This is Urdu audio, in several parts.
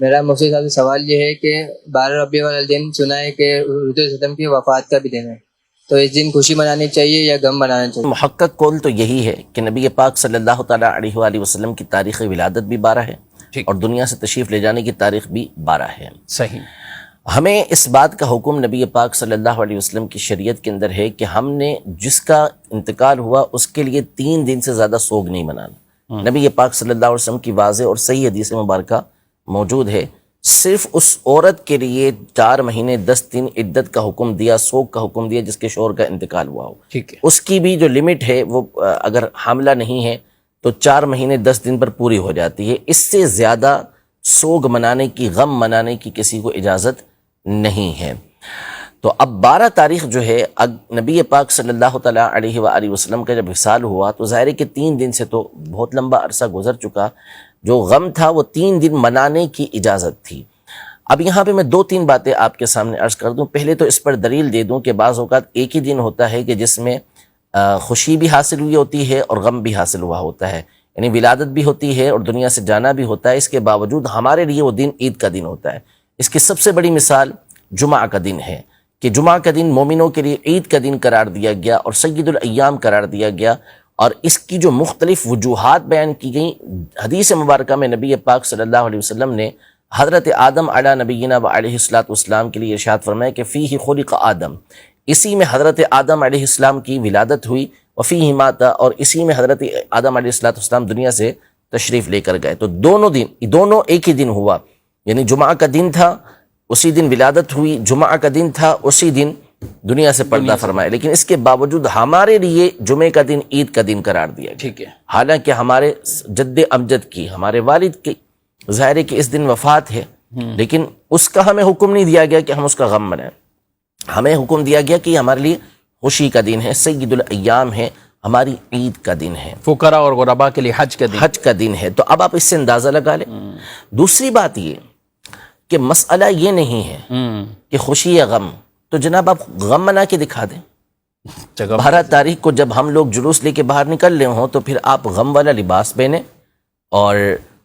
میرا مفتی صاحب سے سوال یہ ہے کہ 12 ربیع الاول دن سنا ہے کہ حضور صلی اللہ علیہ وسلم کی وفات کا بھی دن ہے، تو اس دن خوشی منانی چاہیے یا غم منانا چاہیے؟ محقق قول تو یہی ہے کہ نبی پاک صلی اللہ تعالیٰ علیہ وآلہ وسلم کی تاریخ ولادت بھی 12 ہے اور دنیا سے تشریف لے جانے کی تاریخ بھی 12 ہے۔ صحیح۔ ہمیں اس بات کا حکم نبی پاک صلی اللہ علیہ وسلم کی شریعت کے اندر ہے کہ ہم نے جس کا انتقال ہوا اس کے لیے 3 دن سے زیادہ سوگ نہیں منانا۔ نبی پاک صلی اللہ علیہ وسلم کی واضح اور صحیح حدیث مبارکہ موجود ہے، صرف اس عورت کے لیے 4 مہینے 10 دن عدت کا حکم دیا، سوگ کا حکم دیا جس کے شوہر کا انتقال ہوا ہو۔ ٹھیک ہے۔ اس کی بھی جو لمٹ ہے وہ اگر حاملہ نہیں ہے تو 4 مہینے 10 دن پر پوری ہو جاتی ہے، اس سے زیادہ سوگ منانے کی، غم منانے کی کسی کو اجازت نہیں ہے۔ تو اب 12 تاریخ جو ہے نبی پاک صلی اللہ تعالیٰ علیہ وآلہ وسلم کا جب وصال ہوا تو ظاہر ہے کہ 3 دن سے تو بہت لمبا عرصہ گزر چکا، جو غم تھا وہ 3 دن منانے کی اجازت تھی۔ اب یہاں پہ میں 2-3 باتیں آپ کے سامنے عرض کر دوں۔ پہلے تو اس پر دلیل دے دوں کہ بعض اوقات ایک ہی دن ہوتا ہے کہ جس میں خوشی بھی حاصل ہوئی ہوتی ہے اور غم بھی حاصل ہوا ہوتا ہے، یعنی ولادت بھی ہوتی ہے اور دنیا سے جانا بھی ہوتا ہے، اس کے باوجود ہمارے لیے وہ دن عید کا دن ہوتا ہے۔ اس کی سب سے بڑی مثال جمعہ کا دن ہے کہ جمعہ کا دن مومنوں کے لیے عید کا دن قرار دیا گیا اور سید الایام قرار دیا گیا، اور اس کی جو مختلف وجوہات بیان کی گئیں حدیث مبارکہ میں نبی پاک صلی اللہ علیہ وسلم نے حضرت آدم علی نبینا و علیہ السلام کے لیے ارشاد فرمایا کہ فیہ خلق آدم، اسی میں حضرت آدم علیہ السلام کی ولادت ہوئی، وفیہ مات، اور اسی میں حضرت آدم علیہ السلام دنیا سے تشریف لے کر گئے۔ تو دونوں ایک ہی دن ہوا، یعنی جمعہ کا دن تھا اسی دن ولادت ہوئی، جمعہ کا دن تھا اسی دن دنیا سے پردہ فرمایا، لیکن اس کے باوجود ہمارے لیے جمعے کا دن عید کا دن قرار دیا گیا۔ ٹھیک ہے۔ حالانکہ ہمارے جد امجد کی، ہمارے والد کی ظاہر ہے کہ اس دن وفات ہے، لیکن اس کا ہمیں حکم نہیں دیا گیا کہ ہم اس کا غم منائیں۔ ہمیں حکم دیا گیا کہ یہ ہمارے لیے خوشی کا دن ہے، سید الایام ہے، ہماری عید کا دن ہے، فقراء اور غرباء کے لیے حج کا دن ہے۔ تو اب آپ اس سے اندازہ لگا لیں۔ دوسری بات یہ کہ مسئلہ یہ نہیں ہے کہ خوشی یا غم، تو جناب آپ غم منا کے دکھا دیں۔ 12 تاریخ کو جب ہم لوگ جلوس لے کے باہر نکل رہے ہوں تو پھر آپ غم والا لباس پہنیں اور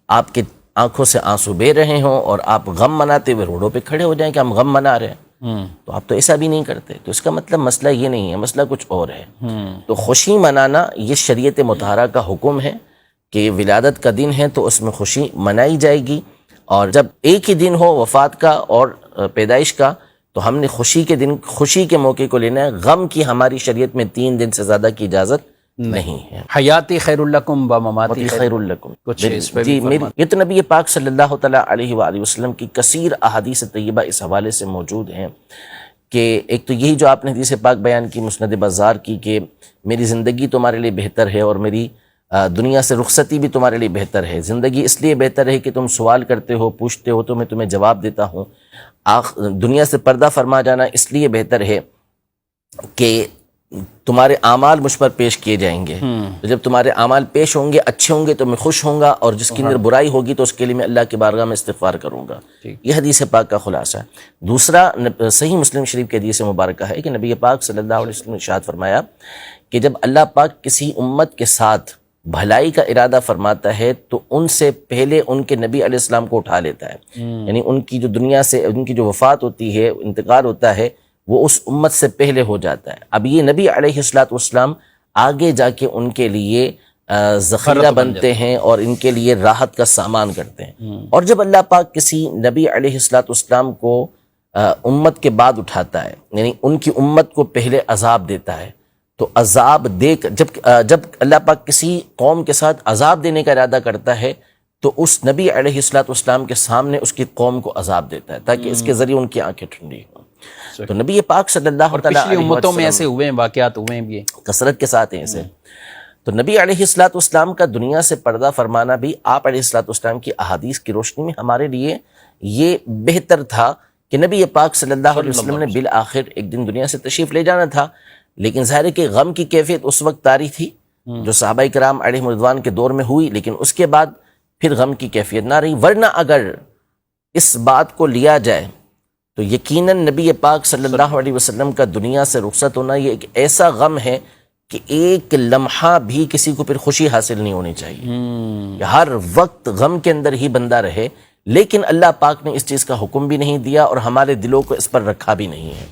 آپ کے آنکھوں سے آنسو بہہ رہے ہوں اور آپ غم مناتے ہوئے روڈوں پہ کھڑے ہو جائیں کہ ہم غم منا رہے ہیں، تو آپ تو ایسا بھی نہیں کرتے۔ تو اس کا مطلب مسئلہ یہ نہیں ہے، مسئلہ کچھ اور ہے۔ تو خوشی منانا یہ شریعت مطہرہ کا حکم ہے کہ ولادت کا دن ہے تو اس میں خوشی منائی جائے گی، اور جب ایک ہی دن ہو وفات کا اور پیدائش کا تو ہم نے خوشی کے دن، خوشی کے موقع کو لینا ہے۔ غم کی ہماری شریعت میں 3 دن سے زیادہ کی اجازت نہیں ہے۔ حیاتی خیر لکم و مماتی خیر لکم، کچھ اس پہ جی یہ تو نبی پاک صلی اللہ تعالیٰ علیہ وآلہ وسلم کی کثیر احادیث طیبہ اس حوالے سے موجود ہیں کہ ایک تو یہی جو آپ نے حدیث پاک بیان کی مسند بزار کی کہ میری زندگی تمہارے لیے بہتر ہے اور میری دنیا سے رخصتی بھی تمہارے لیے بہتر ہے۔ زندگی اس لیے بہتر ہے کہ تم سوال کرتے ہو، پوچھتے ہو تو میں تمہیں جواب دیتا ہوں۔ دنیا سے پردہ فرما جانا اس لیے بہتر ہے کہ تمہارے اعمال مجھ پر پیش کیے جائیں گے، تو جب تمہارے اعمال پیش ہوں گے اچھے ہوں گے تو میں خوش ہوں گا، اور جس کے اندر برائی ہوگی تو اس کے لیے میں اللہ کی بارگاہ میں استغفار کروں گا۔ یہ حدیث پاک کا خلاصہ ہے۔ دوسرا صحیح مسلم شریف کی حدیث مبارکہ ہے کہ نبی پاک صلی اللہ علیہ وسلم نے ارشاد فرمایا کہ جب اللہ پاک کسی امت کے ساتھ بھلائی کا ارادہ فرماتا ہے تو ان سے پہلے ان کے نبی علیہ السلام کو اٹھا لیتا ہے، یعنی ان کی جو دنیا سے ان کی جو وفات ہوتی ہے، انتقال ہوتا ہے، وہ اس امت سے پہلے ہو جاتا ہے۔ اب یہ نبی علیہ السلام آگے جا کے ان کے لیے ذخیرہ بنتے ہیں اور ان کے لیے راحت کا سامان کرتے ہیں۔ اور جب اللہ پاک کسی نبی علیہ السلام کو امت کے بعد اٹھاتا ہے، یعنی ان کی امت کو پہلے عذاب دیتا ہے، تو عذاب دے کر جب اللہ پاک کسی قوم کے ساتھ عذاب دینے کا ارادہ کرتا ہے تو اس نبی علیہ السلام کے سامنے اس کی قوم کو عذاب دیتا ہے تاکہ اس کے ذریعے ان کی آنکھیں ٹھنڈی ہوں۔ تو نبی پاک صلی اللہ تعالیٰ علیہ وسلم، امتوں میں ایسے ہوئے ہیں، واقعات ہوئے ہیں بھی کثرت کے ساتھ ہیں ایسے۔ تو نبی علیہ السلام کا دنیا سے پردہ فرمانا بھی آپ علیہ السلام کی احادیث کی روشنی میں ہمارے لیے یہ بہتر تھا کہ نبی پاک صلی اللہ علیہ وسلم نے بالآخر ایک دن دنیا سے تشریف لے جانا تھا، لیکن ظاہر ہے کہ غم کی کیفیت اس وقت طاری تھی جو صحابہ کرام علیہم رضوان کے دور میں ہوئی، لیکن اس کے بعد پھر غم کی کیفیت نہ رہی۔ ورنہ اگر اس بات کو لیا جائے تو یقیناً نبی پاک صلی اللہ علیہ وسلم کا دنیا سے رخصت ہونا یہ ایک ایسا غم ہے کہ ایک لمحہ بھی کسی کو پھر خوشی حاصل نہیں ہونی چاہیے، کہ ہر وقت غم کے اندر ہی بندہ رہے، لیکن اللہ پاک نے اس چیز کا حکم بھی نہیں دیا اور ہمارے دلوں کو اس پر رکھا بھی نہیں ہے.